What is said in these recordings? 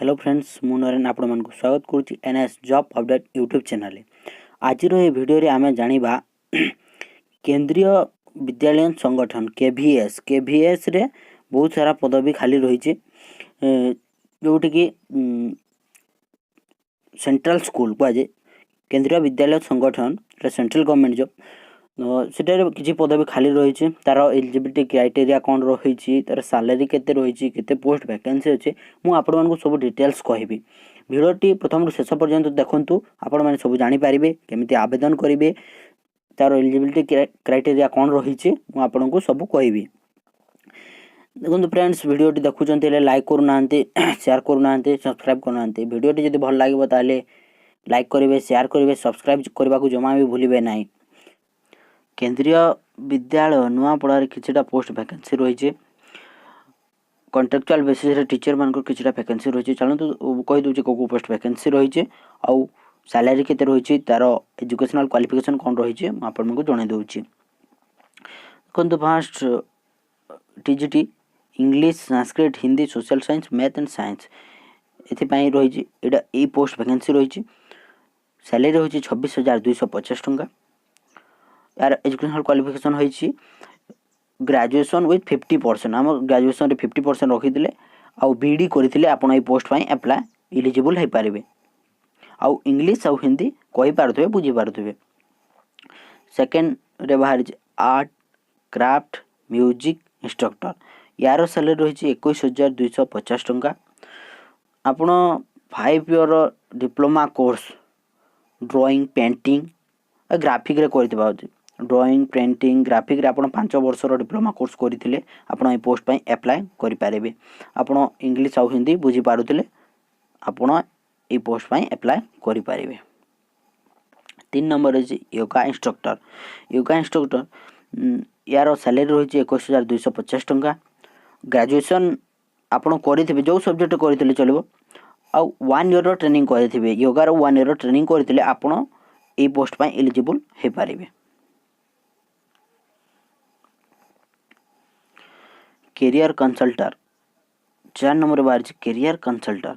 Hello friends मु नरेन आपण मन स्वागत करुच्ची NS job update YouTube channel. आज ये वीडियो रे आमे जानिबा केंद्रीय विद्यालय संगठन केवीएस रे बहुत सारा पदवी खाली रही जोटी कि सेंट्रल स्कूल कहुए केंद्रीय विद्यालय संगठन सेंट्रल गवर्नमेंट जॉब सेटारे किसी पदवी खाली रही तार एलिजिबिलिटी क्राइटेरिया कौन रही तार सैलरी केते रही केते पोस्ट वैकेंसी अच्छे मु आपण मानक सब डिटेल्स कहबी। भिडियोटी प्रथम शेष पर्यंत देखंतु आपण माने सब जानि पारिबे केमिति आवेदन करिवे तार एलिजिबिलिटी क्राइटेरिया कौन रही मु आपण को सब कहबी। देखो फ्रेंड्स वीडियोटी देखुचंती ले लाइक करू नांती शेयर करू नांती सब्सक्राइब करू नांती। वीडियोटी जदि भल लागबो ताले लाइक करिवे शेयर करिवे सब्सक्राइब करबा को जमा भी भूलिबे नाही। केंद्रीय विद्यालय नुआपड़ा किछटा पोस्ट वैकेंसी रही कॉन्ट्रैक्चुअल बेसिस रे टीचर मान किछटा वैकेंसी रही चलतु कहि दूचे को पोस्ट वैकेंसी रही आउ सैलरी केते रही तार एजुकेशनल क्वालिफिकेशन कौन रही आपन को जणे दउची। देखो fast TGT English Sanskrit Hindi social science math and science एथि रही एटा ए पोस्ट वैकेंसी रही सैलरी रही 26,250 टंका। यार एजुकेशनल क्वालिफिकेशन होइछि ग्रेजुएशन विथ 50% आम ग्रेजुएशन रे 50% रखिथिले आउ बीडी करिथिले आपण ए पोस्ट पई अप्लाई एलिजिबल हे पारिबे आउ इंग्लिश आउ हिंदी कहि पारथबे बुझी पारथबे। सेकंड रे बाहर आर्ट क्राफ्ट म्यूजिक इंस्ट्रक्टर यार सैलरी रही 21,250 टंका। आपण 5 year diploma course drawing painting graphic रे करथिबा ड्राइंग पेंटिंग ग्राफिक रे आपण 5 वर्षर डिप्लोमा कोर्स करथिले आपण ए पोस्ट पई अप्लाई करि पारेबे। आपण इंग्लिश आउ हिंदी बुझी पारुथिले आपण ए पोस्ट पई अप्लाई करि पारेबे। 3 नंबर है योगा इंस्ट्रक्टर यार सैलरी रही 21,250 टंका। ग्रेजुएशन आपण करथिबे जो सब्जेक्ट करथिले चलिबो आउ 1 ईयर ट्रेनिंग करथिबे योगा रो 1 ईयर ट्रेनिंग करथिले आपण ए पोस्ट पई एलिजिबल हे पारिबे। कैरियर कंसल्टर 4 नंबर बाहर कैरियर कंसल्टर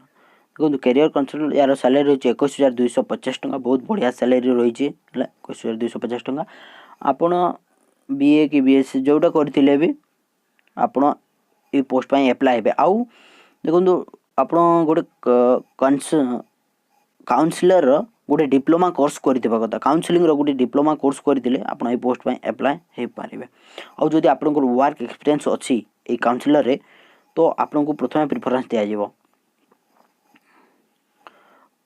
देखो कैरियर कंसल्टर यार सैलरी रही 21,250 टंका बहुत बढ़िया सैलरी रही 21,250 टंका। आपण बीए कि बीएससी जोटा करथिले भी आपण ए पोस्ट पई अप्लाई हेबे आउ देखो आपण गोटे काउंसलर गोटे डिप्लोमा कोर्स करथिबा कथा काउंसलिंग रो गोटे डिप्लोमा कोर्स करथिले आपण ए पोस्ट पई अप्लाई हे पारिबे आउ जदि आपण को वर्क एक्सपीरियंस अछि ए काउंसलर रे तो आपण को प्रथम प्रेफरेंस दिया जिवो।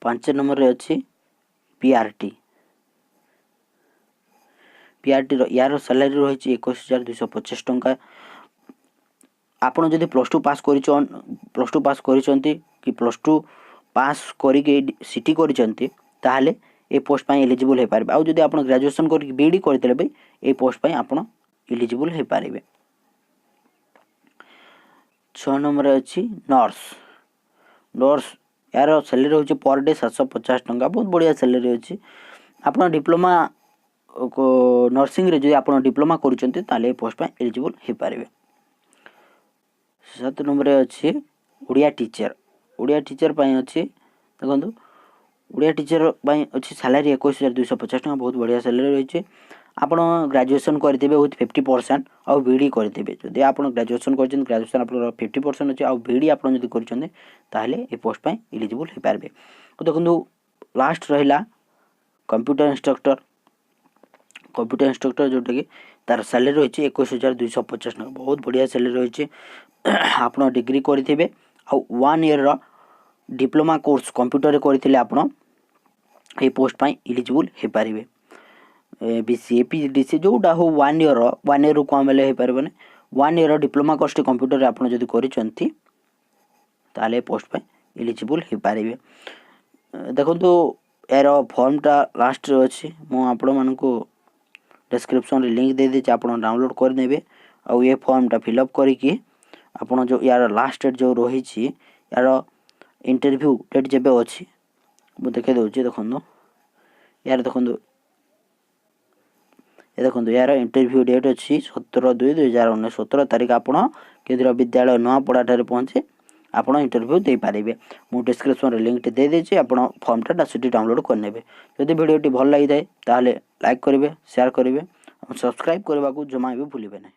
5 नंबर रे अछि पीआरटी रो यार सैलरी रही 21,250 टंका। आपण जदि +2 पास करिसंती कि +2 पास करी के सिटी करिसंती ताहले ए पोस्ट पई एलिजिबल हे पारिबे आउ जदि आपण ग्रेजुएशन करी बीडी करथिले बे ए पोस्ट पई आपण एलिजिबल हे पारिबे। 6 नंबर अछि नर्स यार सैलरी होछि पर डे 750 टंका बहुत बढ़िया सैलरी अछि। आपण डिप्लोमा नर्सिंग रे जदि आपण डिप्लोमा करिसंती ताले ए पोस्ट पई एलिजिबल हे पारिबे। 7 नंबर अछि ओडिया टीचर पई अछि देखंतु ओडिया टीचर पई अछि सैलरी 21,250 टंका बहुत बढ़िया सैलरी रही आपण ग्रेजुएशन करथिबे विथ 50% आउ बीडी करथिबे जदि आपण ग्रेजुएशन करछन ग्रेजुएशन आपण 50% अछि आउ बीडी आपण जदि करछन ताहले ए पोस्ट पई एलिजिबल हे पारबे। तो देखंतु लास्ट रहिला कंप्यूटर इंस्ट्रक्टर जोटा कि तार सैलरी रही 21,250 टंका बहुत बढ़िया सैलरी रही आपण डिग्री करथिबे आउ 1 ईयर रो डिप्लोमा कोर्स कंप्यूटर रे करथिले आपण ए पोस्ट पई एलिजिबल हे पारिबे। बीसीए पीजीडीसी जोटा हो 1 ईयर को आमेले हे पारबने 1 ईयर डिप्लोमा कोर्स कंप्यूटर रे आपण जदि करिसंती ताले पोस्ट पई एलिजिबल हे पारिबे। देखंतु एरो फॉर्मटा लास्ट रे अछि मु आपण मानको डिस्क्रिप्शन रे लिंक दे देछि आपण डाउनलोड कर नेबे आउ ए फॉर्मटा फिल अप करी कि आपण जो यार लास्ट डेट जो रही छी यार इंटरव्यू डेट जेबे अछि मु देखे दउछि देखंतु यार देखंतु यार इंटरव्यू डेट अछि 17/2/2019 17 तारिख आपण केंद्रीय विद्यालय नुआपड़ा ठारे पहुंचे ଆପଣ ଇଣ୍ଟରଭ୍ୟू ଦେଇପାରିବେ। ମୁଁ ଡିସ୍କ୍ରିପ୍ସନ୍ରେ ଲିଙ୍କ୍ଟି ଦେଇଦେଇଛି, ଆପଣ ଫର୍ମଟା ସେଠି ଡାଉନଲୋଡ଼୍ କରିନେବେ। ଯଦି ଭିଡ଼ିଓଟି ଭଲ ଲାଗିଥାଏ ତାହେଲେ ଲାଇକ୍ କରିବେ, ସେୟାର କରିବେ, ସବସ୍କ୍ରାଇବ୍ କରିବାକୁ ଜମା ବି ଭୁଲିବେ ନାହିଁ।